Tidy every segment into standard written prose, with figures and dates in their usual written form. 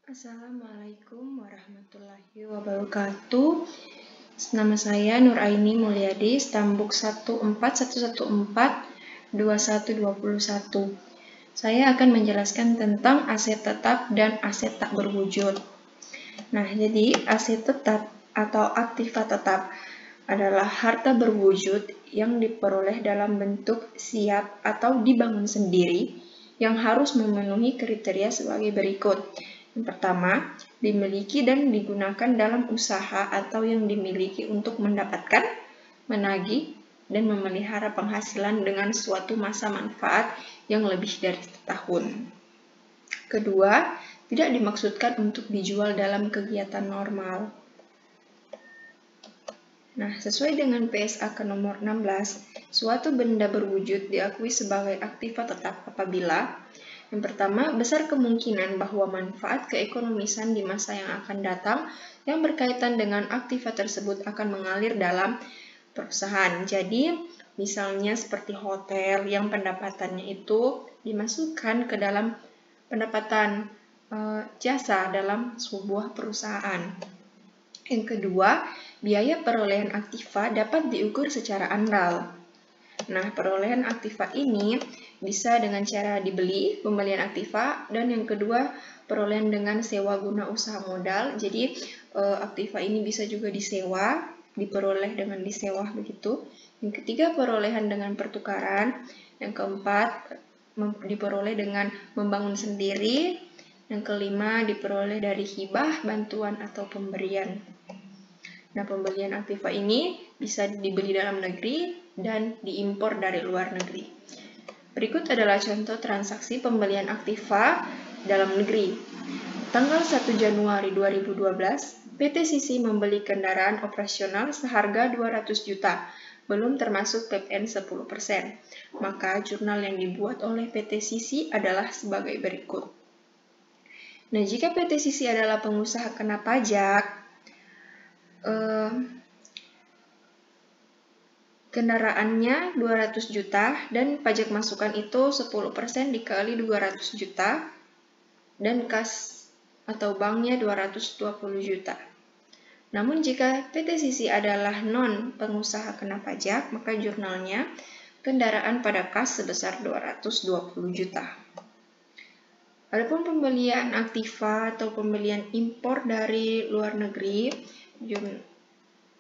Assalamualaikum warahmatullahi wabarakatuh. Nama saya Nur Aini Mulyadi, Stambuk 141142121. Saya akan menjelaskan tentang aset tetap dan aset tak berwujud. Nah, jadi aset tetap atau aktiva tetap adalah harta berwujud yang diperoleh dalam bentuk siap atau dibangun sendiri yang harus memenuhi kriteria sebagai berikut. Yang pertama, dimiliki dan digunakan dalam usaha atau yang dimiliki untuk mendapatkan, menagih, dan memelihara penghasilan dengan suatu masa manfaat yang lebih dari setahun. Kedua, tidak dimaksudkan untuk dijual dalam kegiatan normal. Nah, sesuai dengan PSAK nomor 16, suatu benda berwujud diakui sebagai aktiva tetap apabila yang pertama, besar kemungkinan bahwa manfaat keekonomisan di masa yang akan datang yang berkaitan dengan aktiva tersebut akan mengalir dalam perusahaan. Jadi, misalnya seperti hotel yang pendapatannya itu dimasukkan ke dalam pendapatan jasa dalam sebuah perusahaan. Yang kedua, biaya perolehan aktiva dapat diukur secara andal. Nah, perolehan aktiva ini bisa dengan cara dibeli, pembelian aktiva, dan yang kedua, perolehan dengan sewa guna usaha modal. Jadi, aktiva ini bisa juga disewa, diperoleh dengan disewa begitu. Yang ketiga, perolehan dengan pertukaran. Yang keempat, diperoleh dengan membangun sendiri. Yang kelima, diperoleh dari hibah, bantuan, atau pemberian. Nah, pembelian aktiva ini bisa dibeli dalam negeri dan diimpor dari luar negeri. Berikut adalah contoh transaksi pembelian aktiva dalam negeri. Tanggal 1 Januari 2012, PT Sisi membeli kendaraan operasional seharga 200 juta, belum termasuk PPN 10%. Maka jurnal yang dibuat oleh PT Sisi adalah sebagai berikut. Nah, jika PT Sisi adalah pengusaha kena pajak, kendaraannya 200 juta dan pajak masukan itu 10% dikali 200 juta dan kas atau banknya 220 juta. Namun jika PT Sisi adalah non pengusaha kena pajak, maka jurnalnya kendaraan pada kas sebesar 220 juta. Adapun pembelian aktiva atau pembelian impor dari luar negeri,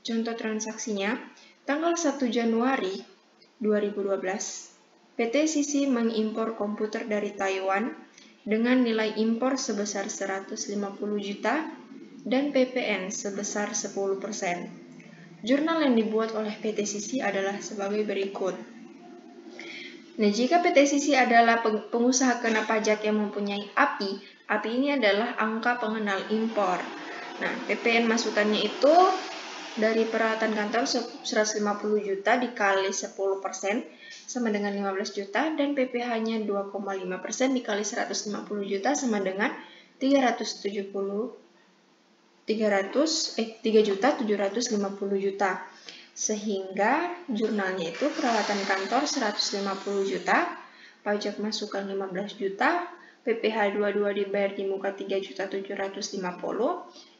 contoh transaksinya, tanggal 1 Januari 2012, PT Sisi mengimpor komputer dari Taiwan dengan nilai impor sebesar 150 juta dan PPN sebesar 10%. Jurnal yang dibuat oleh PT Sisi adalah sebagai berikut. Nah, jika PT Sisi adalah pengusaha kena pajak yang mempunyai API ini adalah angka pengenal impor. Nah, PPN masukannya itu dari peralatan kantor 150 juta dikali 10% sama dengan 15 juta dan PPh-nya 2,5% dikali 150 juta sama dengan 3.750 juta. Sehingga jurnalnya itu peralatan kantor 150 juta, pajak masukan 15 juta, PPh 22 dibayar di muka 3.750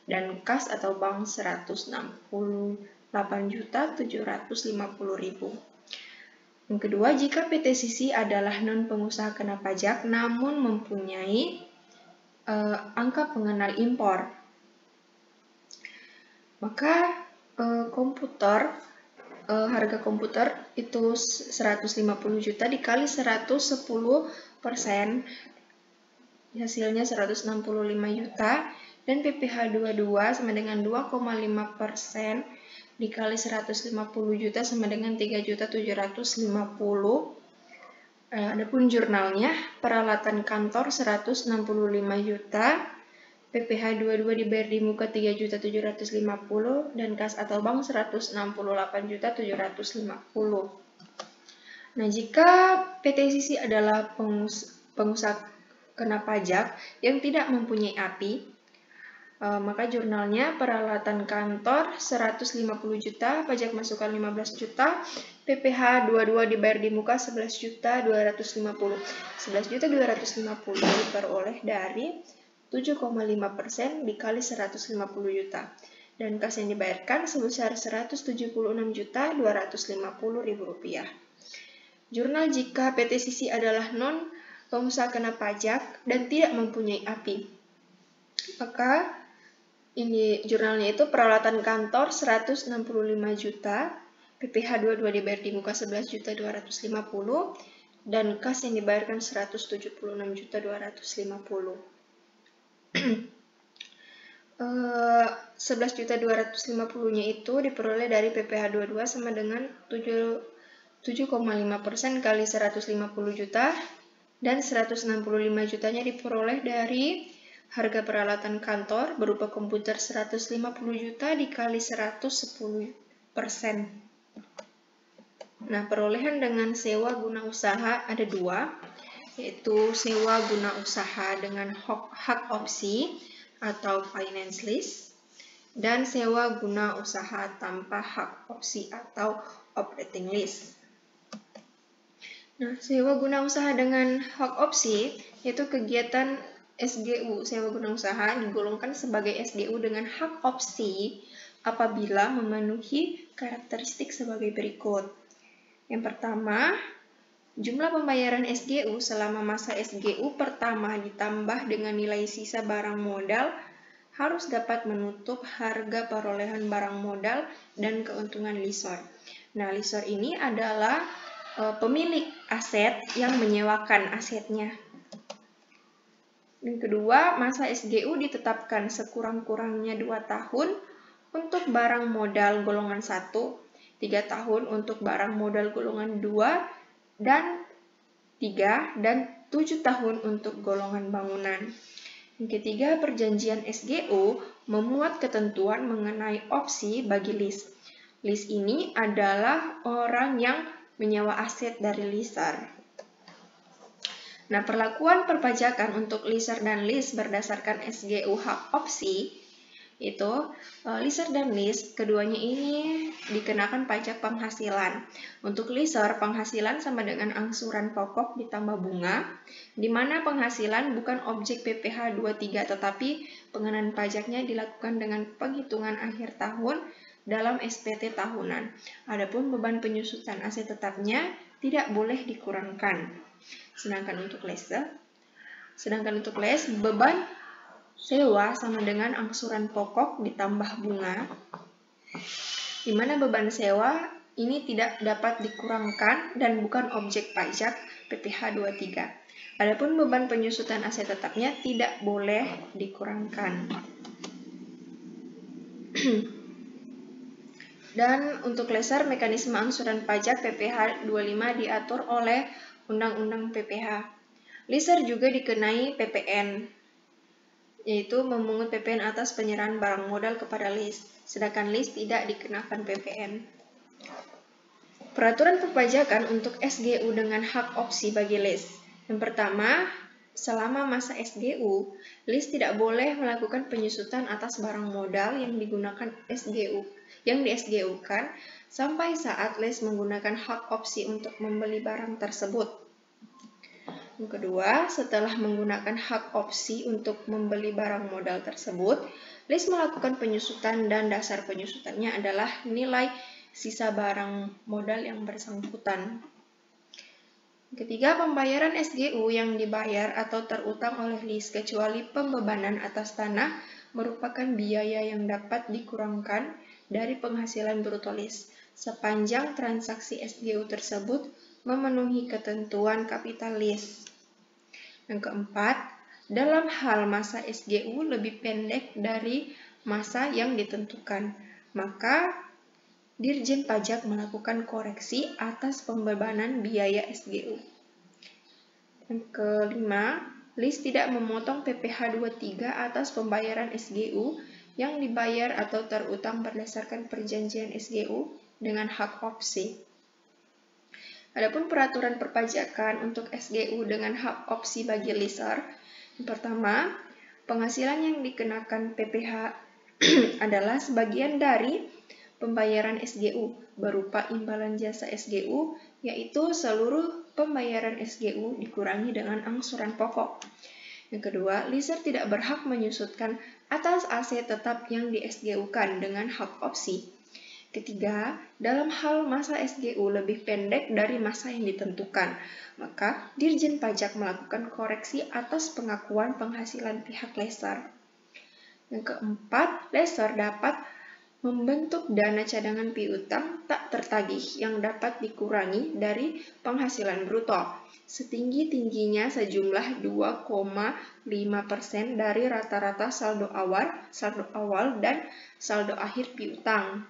dan kas atau bank 168.750.000. Yang kedua, jika PT Sisi adalah non pengusaha kena pajak namun mempunyai angka pengenal impor, maka harga komputer itu 150 juta dikali 110%, hasilnya 165 juta, dan PPh 22 sama dengan 2,5% dikali 150 juta sama dengan 3.750. Adapun jurnalnya, peralatan kantor 165 juta, PPh 22 dibayar di muka 3.750 dan kas atau bank 168.750. Nah, jika PT Sisi adalah pengusaha kena pajak yang tidak mempunyai API, maka jurnalnya peralatan kantor 150 juta, pajak masukan 15 juta, PPh 22 dibayar di muka 11.250. 11.250 diperoleh dari 7,5% dikali 150 juta. Dan kas yang dibayarkan sebesar Rp176.250.000. Jurnal jika PT Sisi adalah non-pengusaha kena pajak dan tidak mempunyai API. Maka ini jurnalnya itu peralatan kantor 165 juta, PPh 22 dibayar di muka 11.250.000 dan kas yang dibayarkan 176.250.000. 11.250.000-nya itu diperoleh dari PPh 22 sama dengan 7,5% kali 150 juta dan 165 jutanya diperoleh dari harga peralatan kantor berupa komputer 150 juta dikali 110%. Nah, perolehan dengan sewa guna usaha ada dua, yaitu sewa guna usaha dengan hak opsi atau finance lease dan sewa guna usaha tanpa hak opsi atau operating lease. Nah, sewa guna usaha dengan hak opsi yaitu kegiatan SGU, sewa guna usaha, digolongkan sebagai SGU dengan hak opsi apabila memenuhi karakteristik sebagai berikut. Yang pertama, jumlah pembayaran SGU selama masa SGU pertama ditambah dengan nilai sisa barang modal harus dapat menutup harga perolehan barang modal dan keuntungan lessor. Nah, lessor ini adalah pemilik aset yang menyewakan asetnya. Yang kedua, masa SGU ditetapkan sekurang-kurangnya 2 tahun untuk barang modal golongan 1, 3 tahun untuk barang modal golongan 2 dan 3, dan 7 tahun untuk golongan bangunan. Yang ketiga, perjanjian SGU memuat ketentuan mengenai opsi bagi lease. Lease ini adalah orang yang menyewa aset dari lessor. Nah, perlakuan perpajakan untuk lessor dan lease berdasarkan SGU hak opsi itu lessor dan lease keduanya ini dikenakan pajak penghasilan. Untuk lessor, penghasilan sama dengan angsuran pokok ditambah bunga, di mana penghasilan bukan objek PPh 23 tetapi pengenaan pajaknya dilakukan dengan penghitungan akhir tahun dalam SPT tahunan. Adapun beban penyusutan aset tetapnya tidak boleh dikurangkan. Sedangkan untuk lease, beban sewa sama dengan angsuran pokok ditambah bunga, di mana beban sewa ini tidak dapat dikurangkan dan bukan objek pajak PPh 23. Adapun beban penyusutan aset tetapnya tidak boleh dikurangkan. Dan untuk lessor, mekanisme angsuran pajak PPh 25 diatur oleh Undang-Undang PPh. Lessor juga dikenai PPN, yaitu memungut PPN atas penyerahan barang modal kepada lease, sedangkan lease tidak dikenakan PPN. Peraturan perpajakan untuk SGU dengan hak opsi bagi lease. Yang pertama, selama masa SGU, lease tidak boleh melakukan penyusutan atas barang modal yang digunakan yang di-SGU-kan sampai saat lease menggunakan hak opsi untuk membeli barang tersebut. Yang kedua, setelah menggunakan hak opsi untuk membeli barang modal tersebut, lease melakukan penyusutan dan dasar penyusutannya adalah nilai sisa barang modal yang bersangkutan. Ketiga, pembayaran SGU yang dibayar atau terutang oleh lease kecuali pembebanan atas tanah merupakan biaya yang dapat dikurangkan dari penghasilan bruto lease sepanjang transaksi SGU tersebut memenuhi ketentuan kapital lease. Yang keempat, dalam hal masa SGU lebih pendek dari masa yang ditentukan, maka Dirjen Pajak melakukan koreksi atas pembebanan biaya SGU. Yang kelima, lease tidak memotong PPh 23 atas pembayaran SGU yang dibayar atau terutang berdasarkan perjanjian SGU dengan hak opsi. Adapun peraturan perpajakan untuk SGU dengan hak opsi bagi lessor, yang pertama, penghasilan yang dikenakan PPh adalah sebagian dari pembayaran SGU berupa imbalan jasa SGU, yaitu seluruh pembayaran SGU dikurangi dengan angsuran pokok. Yang kedua, leaser tidak berhak menyusutkan atas aset tetap yang di SGU-kan dengan hak opsi. Ketiga, dalam hal masa SGU lebih pendek dari masa yang ditentukan, maka Dirjen Pajak melakukan koreksi atas pengakuan penghasilan pihak leaser. Yang keempat, leaser dapat membentuk dana cadangan piutang tak tertagih yang dapat dikurangi dari penghasilan bruto setinggi-tingginya sejumlah 2,5% dari rata-rata saldo awal dan saldo akhir piutang.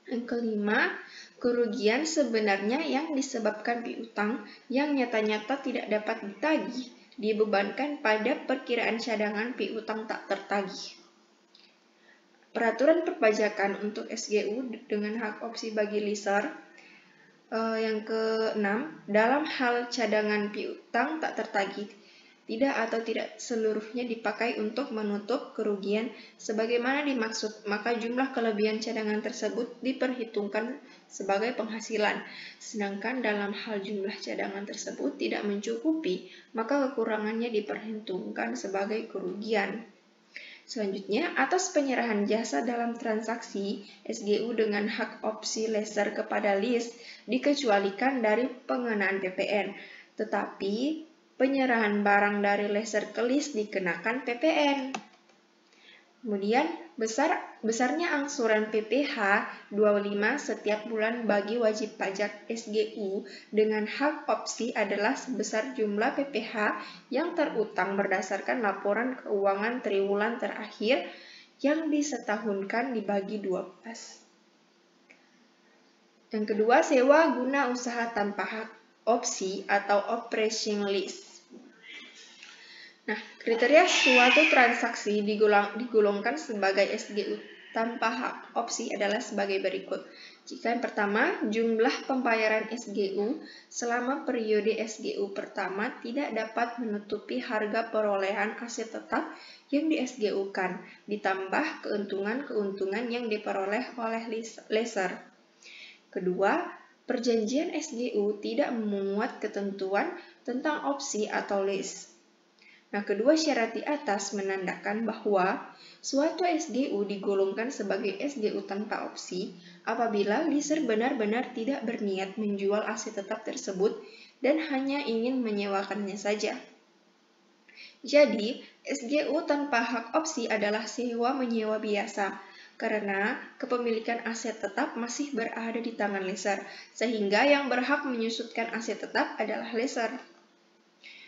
Yang kelima, kerugian sebenarnya yang disebabkan piutang yang nyata-nyata tidak dapat ditagih dibebankan pada perkiraan cadangan piutang tak tertagih. Peraturan perpajakan untuk SGU dengan hak opsi bagi leaser. Yang keenam, dalam hal cadangan piutang tak tertagih, tidak seluruhnya dipakai untuk menutup kerugian sebagaimana dimaksud, maka jumlah kelebihan cadangan tersebut diperhitungkan sebagai penghasilan. Sedangkan dalam hal jumlah cadangan tersebut tidak mencukupi, maka kekurangannya diperhitungkan sebagai kerugian. Selanjutnya, atas penyerahan jasa dalam transaksi, SGU dengan hak opsi leaser kepada lease dikecualikan dari pengenaan PPN, tetapi penyerahan barang dari leaser ke lease dikenakan PPN. Kemudian, besarnya angsuran PPh 25 setiap bulan bagi wajib pajak SGU dengan hak opsi adalah sebesar jumlah PPh yang terutang berdasarkan laporan keuangan triwulan terakhir yang disetahunkan dibagi 12. Yang kedua, sewa guna usaha tanpa hak opsi atau operation lease. Nah, kriteria suatu transaksi digolongkan sebagai SGU tanpa hak opsi adalah sebagai berikut. Jika yang pertama, jumlah pembayaran SGU selama periode SGU pertama tidak dapat menutupi harga perolehan aset tetap yang di SGU-kan, ditambah keuntungan-keuntungan yang diperoleh oleh leaser. Kedua, perjanjian SGU tidak memuat ketentuan tentang opsi atau lease. Nah, kedua syarat di atas menandakan bahwa suatu SGU digolongkan sebagai SGU tanpa opsi apabila leaser benar-benar tidak berniat menjual aset tetap tersebut dan hanya ingin menyewakannya saja. Jadi, SGU tanpa hak opsi adalah sewa-menyewa biasa, karena kepemilikan aset tetap masih berada di tangan leaser, sehingga yang berhak menyusutkan aset tetap adalah leaser.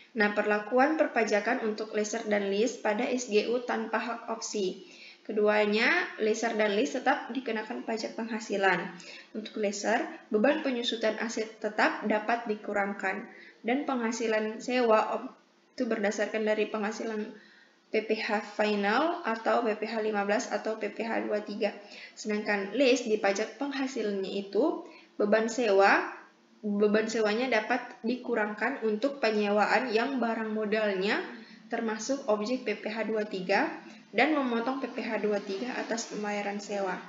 Nah, perlakuan perpajakan untuk leaser dan lease pada SGU tanpa hak opsi. Keduanya, leaser dan lease tetap dikenakan pajak penghasilan. Untuk leaser, beban penyusutan aset tetap dapat dikurangkan, dan penghasilan sewa itu berdasarkan dari penghasilan PPh final atau PPh 15 atau PPh 23. Sedangkan lease di pajak penghasilannya itu beban sewanya dapat dikurangkan untuk penyewaan yang barang modalnya termasuk objek PPh 23 dan memotong PPh 23 atas pembayaran sewa.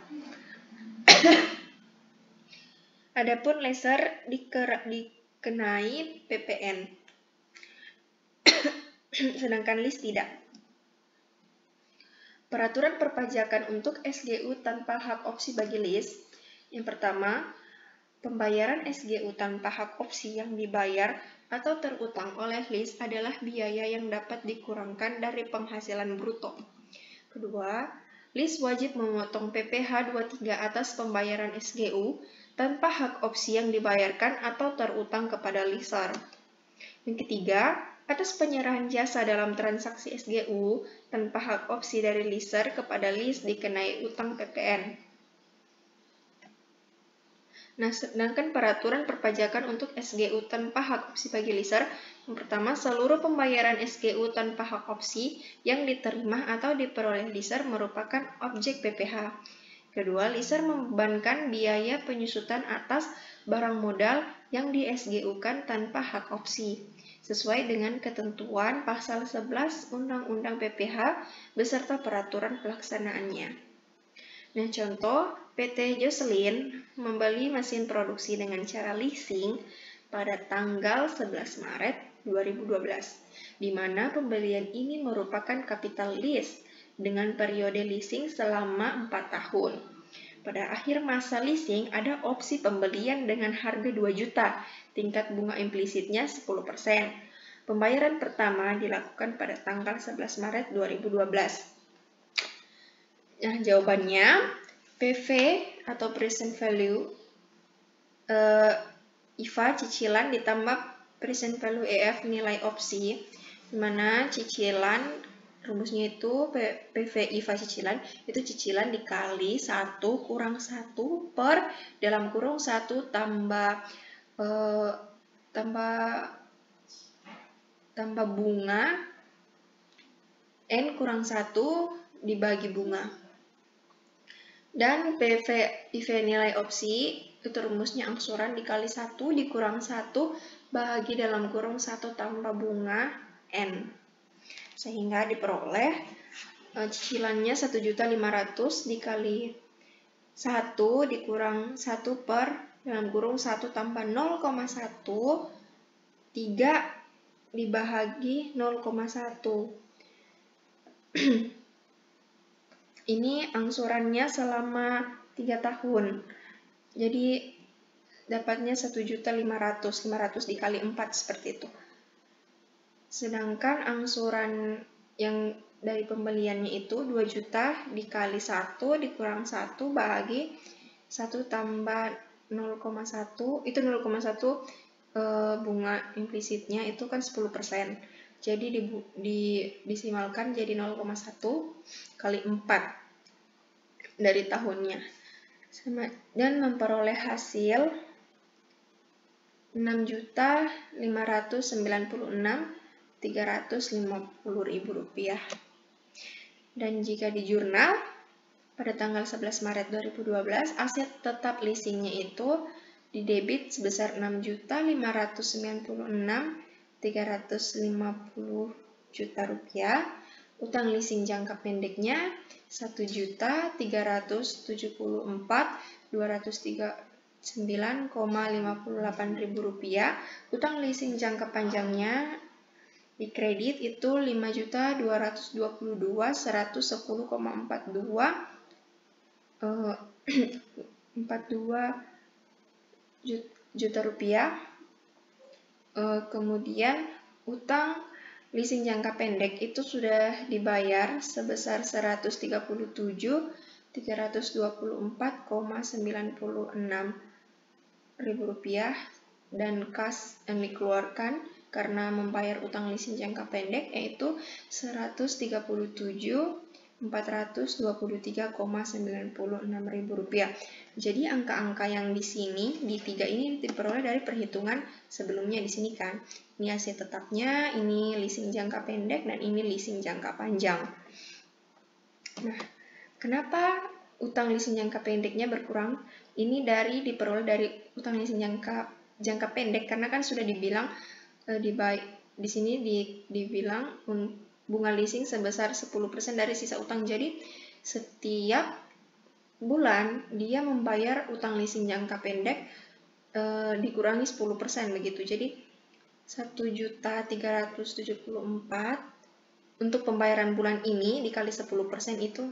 Adapun leaser dikenai PPN, sedangkan lease tidak. Peraturan perpajakan untuk SGU tanpa hak opsi bagi lease. Yang pertama, pembayaran SGU tanpa hak opsi yang dibayar atau terutang oleh lease adalah biaya yang dapat dikurangkan dari penghasilan bruto. Kedua, lease wajib memotong PPh 23 atas pembayaran SGU tanpa hak opsi yang dibayarkan atau terutang kepada leaser. Yang ketiga, atas penyerahan jasa dalam transaksi SGU tanpa hak opsi dari leaser kepada lease dikenai utang PPN. Nah, sedangkan peraturan perpajakan untuk SGU tanpa hak opsi bagi leaser, yang pertama, seluruh pembayaran SGU tanpa hak opsi yang diterima atau diperoleh leaser merupakan objek PPh. Kedua, leaser membebankan biaya penyusutan atas barang modal yang di SGU-kan tanpa hak opsi, sesuai dengan ketentuan pasal 11 Undang-Undang PPh beserta peraturan pelaksanaannya. Nah, contoh, PT Jocelyn membeli mesin produksi dengan cara leasing pada tanggal 11 Maret 2012, di mana pembelian ini merupakan capital lease dengan periode leasing selama 4 tahun. Pada akhir masa leasing, ada opsi pembelian dengan harga 2 juta, tingkat bunga implisitnya 10%. Pembayaran pertama dilakukan pada tanggal 11 Maret 2012. Nah, jawabannya PV atau present value IVA cicilan ditambah present value EF nilai opsi, di mana cicilan rumusnya itu PV IVA cicilan itu cicilan dikali 1 kurang 1 per dalam kurung 1 tambah bunga N kurang 1 dibagi bunga. Dan PV IVA nilai opsi itu rumusnya angsuran dikali 1 dikurang 1 bahagi dalam kurung 1 tambah bunga N. Sehingga diperoleh cicilannya 1.500.000 dikali 1 dikurang 1 per dalam kurung 1 tambah 0,1 3 dibahagi 0,1. Ini angsurannya selama 3 tahun. Jadi dapatnya 1.500.000, 500 dikali 4 seperti itu. Sedangkan angsuran yang dari pembeliannya itu 2 juta dikali 1 dikurang 1 bahagi 1 tambah 0,1, itu 0,1 bunga implisitnya itu kan 10%. Jadi disimalkan jadi 0,1 kali 4 dari tahunnya. Dan memperoleh hasil 6.596.350.000 rupiah. Dan jika di jurnal pada tanggal 11 Maret 2012 aset tetap leasingnya itu didebit sebesar 6.596.350 juta rupiah. Utang leasing jangka pendeknya 1.374.239,58 rupiah. Utang leasing jangka panjangnya di kredit itu 5.222.110,42 juta rupiah. Kemudian utang leasing jangka pendek itu sudah dibayar sebesar 137.324,96 rupiah dan kas yang dikeluarkan karena membayar utang leasing jangka pendek yaitu 137.423,96 rupiah. Jadi angka-angka yang di sini di 3 ini diperoleh dari perhitungan sebelumnya di sini kan. Ini aset tetapnya, ini leasing jangka pendek dan ini leasing jangka panjang. Nah, kenapa utang leasing jangka pendeknya berkurang? Ini diperoleh dari utang leasing jangka pendek karena kan sudah dibilang di sini dibilang bunga leasing sebesar 10% dari sisa utang. Jadi setiap bulan dia membayar utang leasing jangka pendek dikurangi 10% begitu. Jadi 1.374 untuk pembayaran bulan ini dikali 10% itu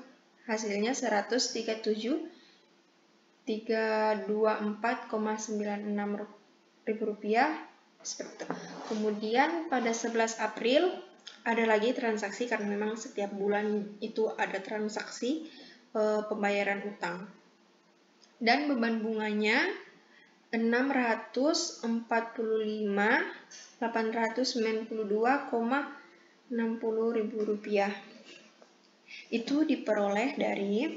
hasilnya 103.324,96 rupiah. Seperti itu. Kemudian pada 11 April ada lagi transaksi karena memang setiap bulan itu ada transaksi pembayaran utang. Dan beban bunganya 645.892,60 rupiah. Itu diperoleh dari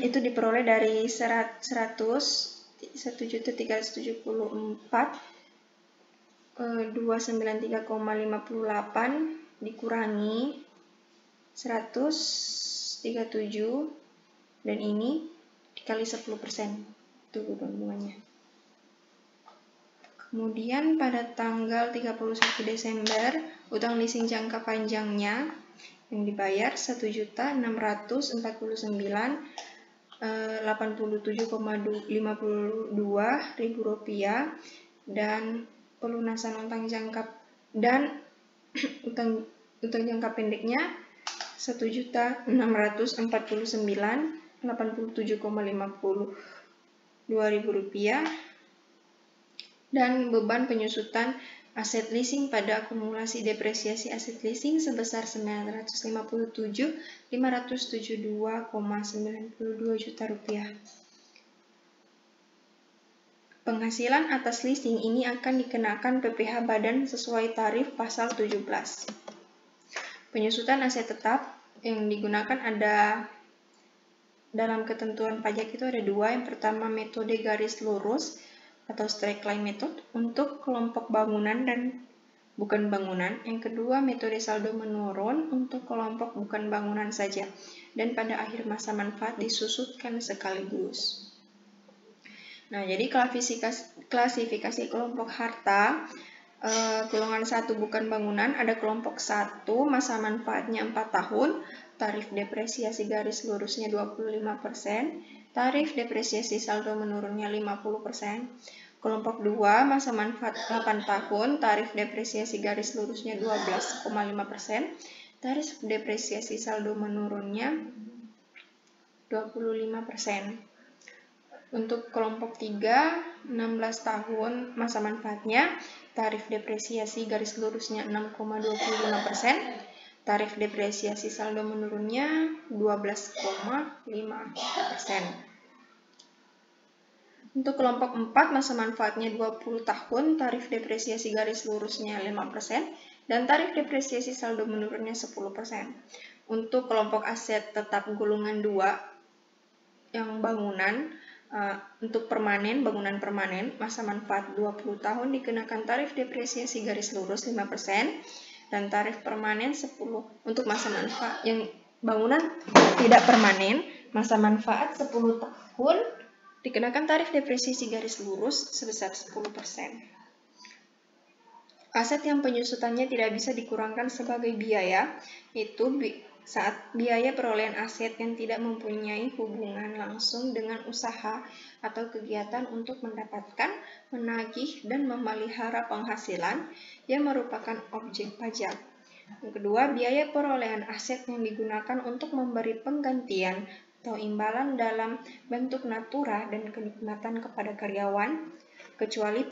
itu diperoleh dari 1.374.293,58 dikurangi 137 dan ini dikali 10%. Itu beban bunganya. Kemudian pada tanggal 31 Desember utang leasing jangka panjangnya yang dibayar 1.649.000 Rp87,52.000 dan pelunasan utang jangka utang jangka pendeknya Rp1.649.87,52.000 dan beban penyusutan aset leasing pada akumulasi depresiasi aset leasing sebesar Rp957.572,92 juta. Penghasilan atas leasing ini akan dikenakan PPh badan sesuai tarif pasal 17. Penyusutan aset tetap yang digunakan ada dalam ketentuan pajak itu ada dua. Yang pertama metode garis lurus atau straight line method untuk kelompok bangunan dan bukan bangunan. Yang kedua metode saldo menurun untuk kelompok bukan bangunan saja. Dan pada akhir masa manfaat disusutkan sekaligus. Nah, jadi klasifikasi kelompok harta golongan 1 bukan bangunan ada kelompok 1, masa manfaatnya 4 tahun, tarif depresiasi garis lurusnya 25%, tarif depresiasi saldo menurunnya 50%. Kelompok 2, masa manfaat 8 tahun, tarif depresiasi garis lurusnya 12,5%, tarif depresiasi saldo menurunnya 25%. Untuk kelompok 3, 16 tahun masa manfaatnya, tarif depresiasi garis lurusnya 6,25%, tarif depresiasi saldo menurunnya 12,5%. Untuk kelompok 4, masa manfaatnya 20 tahun, tarif depresiasi garis lurusnya 5%, dan tarif depresiasi saldo menurunnya 10%. Untuk kelompok aset tetap golongan 2, yang bangunan, untuk bangunan permanen, masa manfaat 20 tahun dikenakan tarif depresiasi garis lurus 5% dan tarif permanen 10. Untuk masa manfaat yang bangunan tidak permanen, masa manfaat 10 tahun dikenakan tarif depresiasi garis lurus sebesar 10%. Aset yang penyusutannya tidak bisa dikurangkan sebagai biaya, yaitu saat biaya perolehan aset yang tidak mempunyai hubungan langsung dengan usaha atau kegiatan untuk mendapatkan, menagih, dan memelihara penghasilan yang merupakan objek pajak. Yang kedua, biaya perolehan aset yang digunakan untuk memberi penggantian atau imbalan dalam bentuk natura dan kenikmatan kepada karyawan, kecuali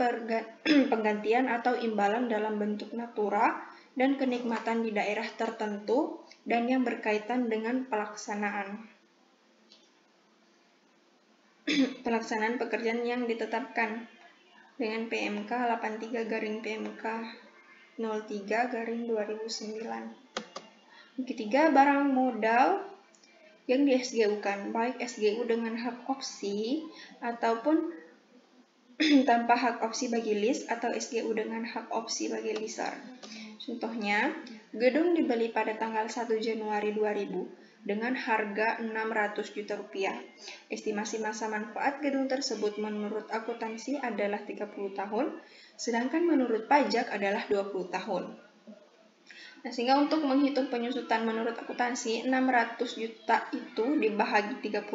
penggantian atau imbalan dalam bentuk natura dan kenikmatan di daerah tertentu dan yang berkaitan dengan pelaksanaan pekerjaan yang ditetapkan dengan PMK 83/PMK 03/2009. Ketiga, barang modal yang di SGU-kan, baik SGU dengan hak opsi ataupun tanpa hak opsi bagi lease atau SGU dengan hak opsi bagi leaser. Contohnya, gedung dibeli pada tanggal 1 Januari 2000 dengan harga Rp600 juta. Estimasi masa manfaat gedung tersebut menurut akuntansi adalah 30 tahun, sedangkan menurut pajak adalah 20 tahun. Nah, sehingga untuk menghitung penyusutan menurut akuntansi, 600 juta itu dibahagi 30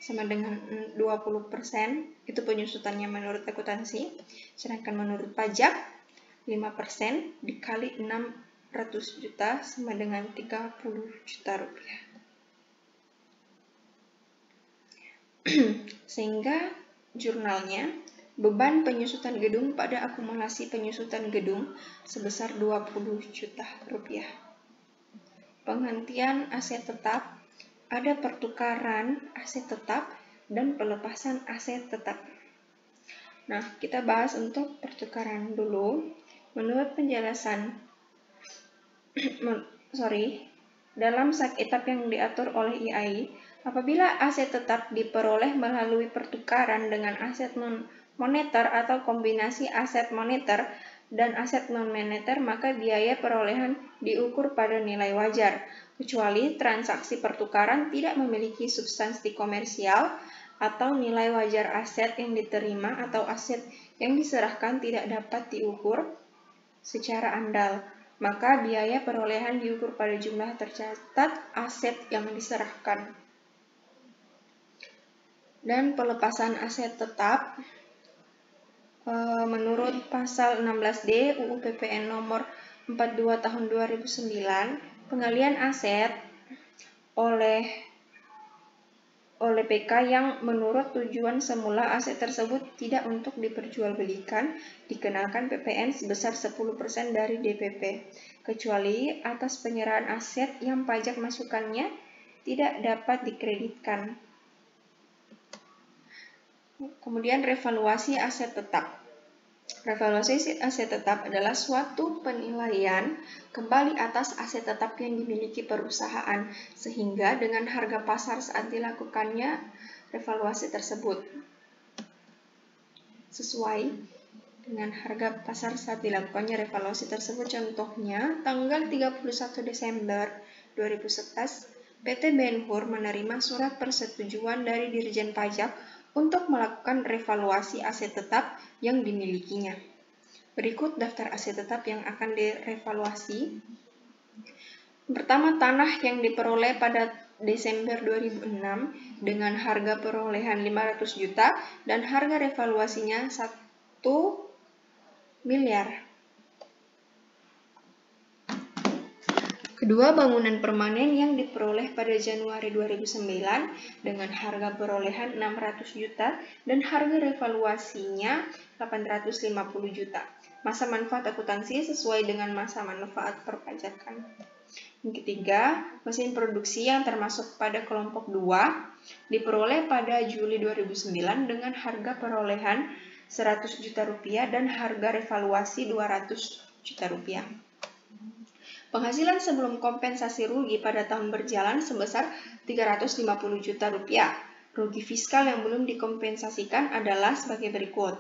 sama dengan 20%, itu penyusutannya menurut akuntansi. Sedangkan menurut pajak, 5% dikali 600 juta sama dengan 30 juta rupiah. Sehingga jurnalnya, beban penyusutan gedung pada akumulasi penyusutan gedung sebesar 20 juta rupiah. Penghentian aset tetap, ada pertukaran aset tetap dan pelepasan aset tetap. Nah, kita bahas untuk pertukaran dulu. Menurut penjelasan dalam SAK-ETAP yang diatur oleh IAI, apabila aset tetap diperoleh melalui pertukaran dengan aset non-moneter atau kombinasi aset moneter dan aset non-moneter, maka biaya perolehan diukur pada nilai wajar, kecuali transaksi pertukaran tidak memiliki substansi komersial atau nilai wajar aset yang diterima atau aset yang diserahkan tidak dapat diukur secara andal, maka biaya perolehan diukur pada jumlah tercatat aset yang diserahkan. Dan pelepasan aset tetap menurut pasal 16D UU PPN nomor 42 tahun 2009, pengalihan aset oleh PK yang menurut tujuan semula aset tersebut tidak untuk diperjualbelikan dikenakan PPN sebesar 10% dari DPP, kecuali atas penyerahan aset yang pajak masukannya tidak dapat dikreditkan. Kemudian revaluasi aset tetap. Revaluasi aset tetap adalah suatu penilaian kembali atas aset tetap yang dimiliki perusahaan, sehingga dengan harga pasar saat dilakukannya revaluasi tersebut sesuai dengan harga pasar saat dilakukannya revaluasi tersebut. Contohnya, tanggal 31 Desember 2011, PT Ben-Hur menerima surat persetujuan dari Dirjen Pajak untuk melakukan revaluasi aset tetap yang dimilikinya. Berikut daftar aset tetap yang akan direvaluasi. Pertama, tanah yang diperoleh pada Desember 2006 dengan harga perolehan 500 juta dan harga revaluasinya 1 miliar. Kedua, bangunan permanen yang diperoleh pada Januari 2009 dengan harga perolehan 600 juta dan harga revaluasinya 850 juta. Masa manfaat akuntansi sesuai dengan masa manfaat perpajakan. Yang ketiga, mesin produksi yang termasuk pada kelompok 2 diperoleh pada Juli 2009 dengan harga perolehan 100 juta rupiah dan harga revaluasi 200 juta rupiah. Penghasilan sebelum kompensasi rugi pada tahun berjalan sebesar 350 juta rupiah. Rugi fiskal yang belum dikompensasikan adalah sebagai berikut.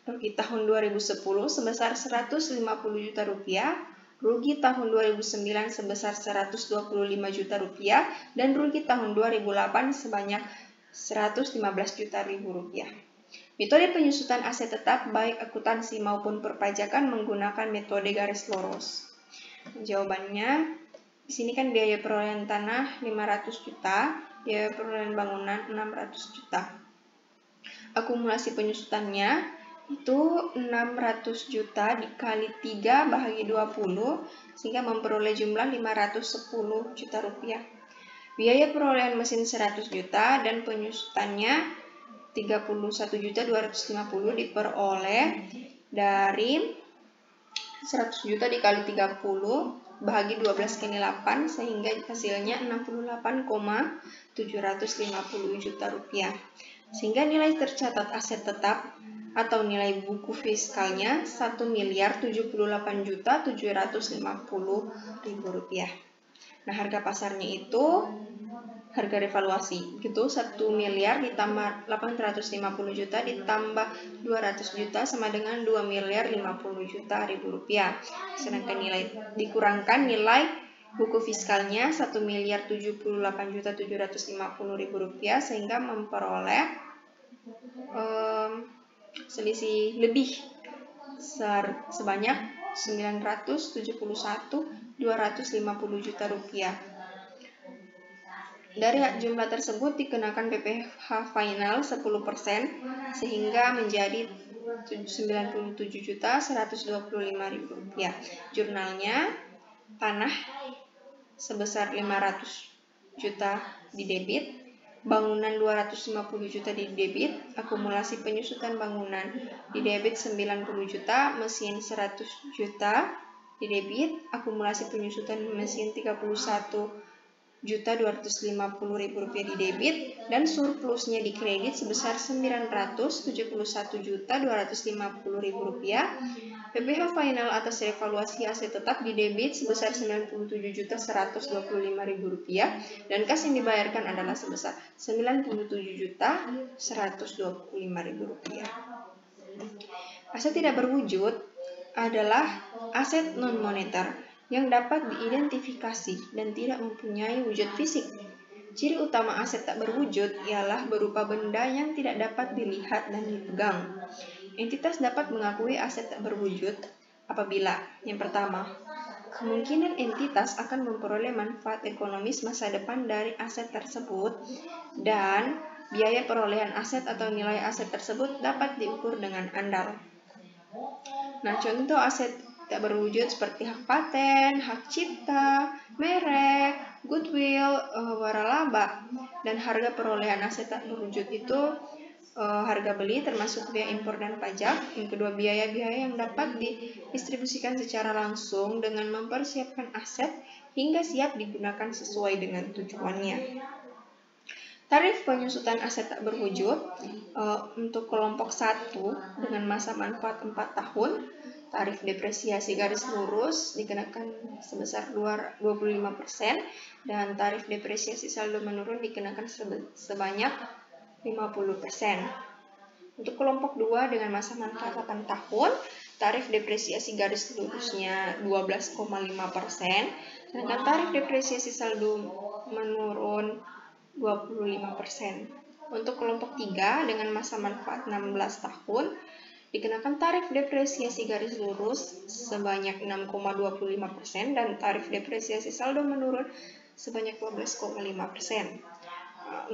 Rugi tahun 2010 sebesar 150 juta rupiah, rugi tahun 2009 sebesar 125 juta rupiah, dan rugi tahun 2008 sebanyak 115 juta rupiah. Metode penyusutan aset tetap baik akuntansi maupun perpajakan menggunakan metode garis lurus. Jawabannya, di sini kan biaya perolehan tanah 500 juta, biaya perolehan bangunan 600 juta. Akumulasi penyusutannya itu 600 juta dikali 3 bahagi 20, sehingga memperoleh jumlah 510 juta rupiah. Biaya perolehan mesin 100 juta dan penyusutannya 31.250 diperoleh dari 100 juta dikali 30 bahagi 12 kali 8 sehingga hasilnya 68,750 juta rupiah. Sehingga nilai tercatat aset tetap atau nilai buku fiskalnya 1.078.750.000 rupiah. Nah, harga pasarnya itu harga revaluasi gitu 1 miliar ditambah 850 juta ditambah 200 juta sama dengan 2 miliar 50 juta rupiah. Sedangkan nilai dikurangkan nilai buku fiskalnya 1 miliar 78.750.000 rupiah sehingga memperoleh selisih lebih sebanyak 971.250 juta rupiah. Dari jumlah tersebut dikenakan PPh final 10% sehingga menjadi 97.125.000 rupiah. Jurnalnya, tanah sebesar 500 juta di debit, bangunan 250 juta di debit, akumulasi penyusutan bangunan di debit 90 juta, mesin 100 juta di debit, akumulasi penyusutan mesin 31.250.000 rupiah di debit, dan surplusnya di kredit sebesar 971.250.000 rupiah. PPh final atas revaluasi aset tetap di debit sebesar 97.125.000 rupiah dan kas yang dibayarkan adalah sebesar 97.125.000 rupiah. Aset tidak berwujud adalah aset non-moneter yang dapat diidentifikasi dan tidak mempunyai wujud fisik. Ciri utama aset tak berwujud ialah berupa benda yang tidak dapat dilihat dan dipegang. Entitas dapat mengakui aset tak berwujud apabila, yang pertama, kemungkinan entitas akan memperoleh manfaat ekonomis masa depan dari aset tersebut dan biaya perolehan aset atau nilai aset tersebut dapat diukur dengan andal. Nah, contoh aset tak berwujud seperti hak paten, hak cipta, merek, goodwill, waralaba, dan harga perolehan aset tak berwujud itu harga beli termasuk biaya impor dan pajak. Yang kedua, biaya-biaya yang dapat didistribusikan secara langsung dengan mempersiapkan aset hingga siap digunakan sesuai dengan tujuannya. Tarif penyusutan aset tak berwujud untuk kelompok 1 dengan masa manfaat 4 tahun, tarif depresiasi garis lurus dikenakan sebesar 25% dan tarif depresiasi saldo menurun dikenakan sebanyak 50%. Untuk kelompok 2 dengan masa manfaat 8 tahun, tarif depresiasi garis lurusnya 12,5%, sedangkan tarif depresiasi saldo menurun 25%. Untuk kelompok 3 dengan masa manfaat 16 tahun, dikenakan tarif depresiasi garis lurus sebanyak 6,25% dan tarif depresiasi saldo menurun sebanyak 12,5%.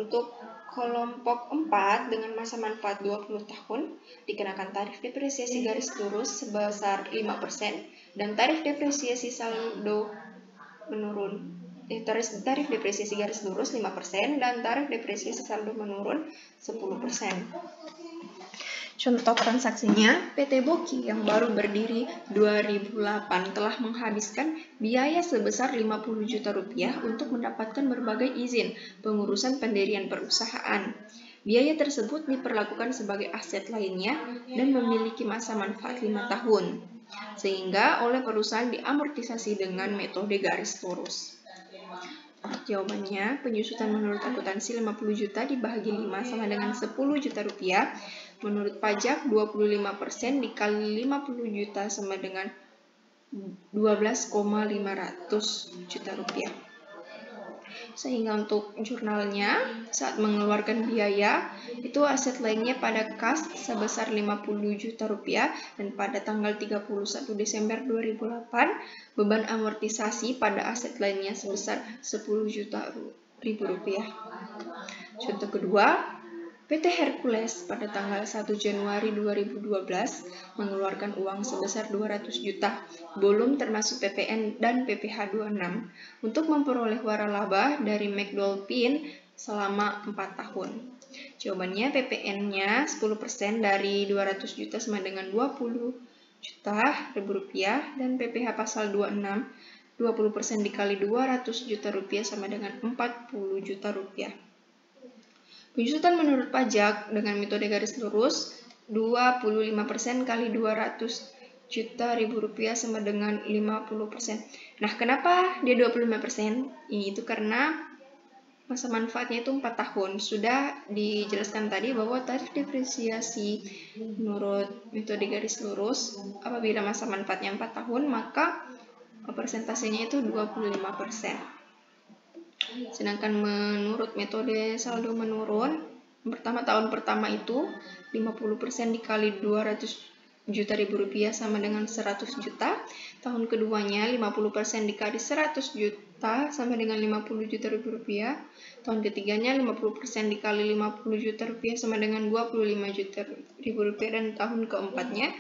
Untuk kelompok 4 dengan masa manfaat 20 tahun, dikenakan tarif depresiasi garis lurus sebesar 5% dan tarif depresiasi saldo menurun. Tarif depresiasi garis lurus 5% dan tarif depresiasi saldo menurun 10%. Contoh transaksinya, PT Boki yang baru berdiri 2008 telah menghabiskan biaya sebesar 50 juta rupiah untuk mendapatkan berbagai izin pengurusan pendirian perusahaan. Biaya tersebut diperlakukan sebagai aset lainnya dan memiliki masa manfaat 5 tahun, sehingga oleh perusahaan diamortisasi dengan metode garis lurus. Jawabannya, penyusutan menurut akuntansi 50 juta dibagi 5 sama dengan 10 juta rupiah. Menurut pajak, 25% dikali 50 juta sama dengan 12,500 juta rupiah. Sehingga untuk jurnalnya, saat mengeluarkan biaya, itu aset lainnya pada kas sebesar 50 juta rupiah dan pada tanggal 31 Desember 2008, beban amortisasi pada aset lainnya sebesar 10 juta rupiah. Contoh kedua, PT Hercules pada tanggal 1 Januari 2012 mengeluarkan uang sebesar 200 juta, belum termasuk PPN dan PPh 26, untuk memperoleh waralaba dari McDowell Pin selama 4 tahun. Jawabannya, PPN-nya 10% dari 200 juta sama dengan 20 juta rupiah dan PPh pasal 26 20% dikali 200 juta rupiah sama dengan 40 juta rupiah. Penyusutan menurut pajak dengan metode garis lurus 25% kali 200 juta rupiah sama dengan 50%. Nah, kenapa dia 25%? Itu karena masa manfaatnya itu 4 tahun. Sudah dijelaskan tadi bahwa tarif depresiasi menurut metode garis lurus apabila masa manfaatnya 4 tahun, maka persentasenya itu 25%. Sedangkan menurut metode saldo menurun, tahun pertama itu 50% dikali 200 juta rupiah sama dengan 100 juta. Tahun keduanya 50% dikali 100 juta sama dengan 50 juta rupiah. Tahun ketiganya 50% dikali 50 juta rupiah sama dengan 25 juta rupiah. Dan tahun keempatnya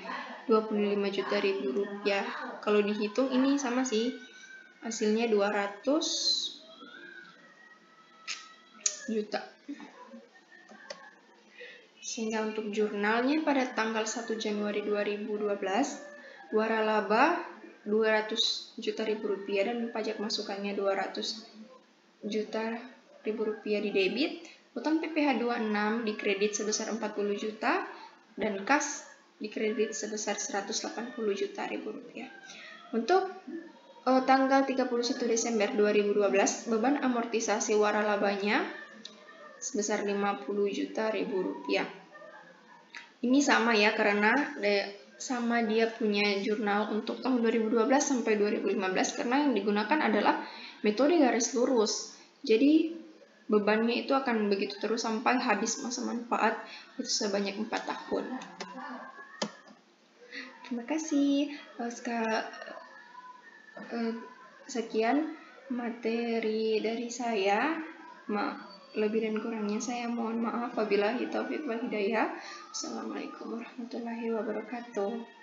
25 juta rupiah. Kalau dihitung ini sama sih, hasilnya 200 juta. Sehingga untuk jurnalnya pada tanggal 1 Januari 2012, waralaba 200 juta rupiah dan pajak masukannya 200 juta rupiah di debit, utang PPh 26 dikredit sebesar 40 juta dan kas dikredit sebesar 180 juta rupiah. Untuk tanggal 31 Desember 2012, beban amortisasi waralabanya sebesar 50 juta rupiah. Ini sama ya, karena sama dia punya jurnal untuk tahun 2012 sampai 2015 karena yang digunakan adalah metode garis lurus. Jadi bebannya itu akan begitu terus sampai habis masa manfaat itu sebanyak 4 tahun. Terima kasih. Sekian materi dari saya. Lebih dan kurangnya saya mohon maaf. Wabillahi taufiq wal hidayah. Assalamualaikum warahmatullahi wabarakatuh.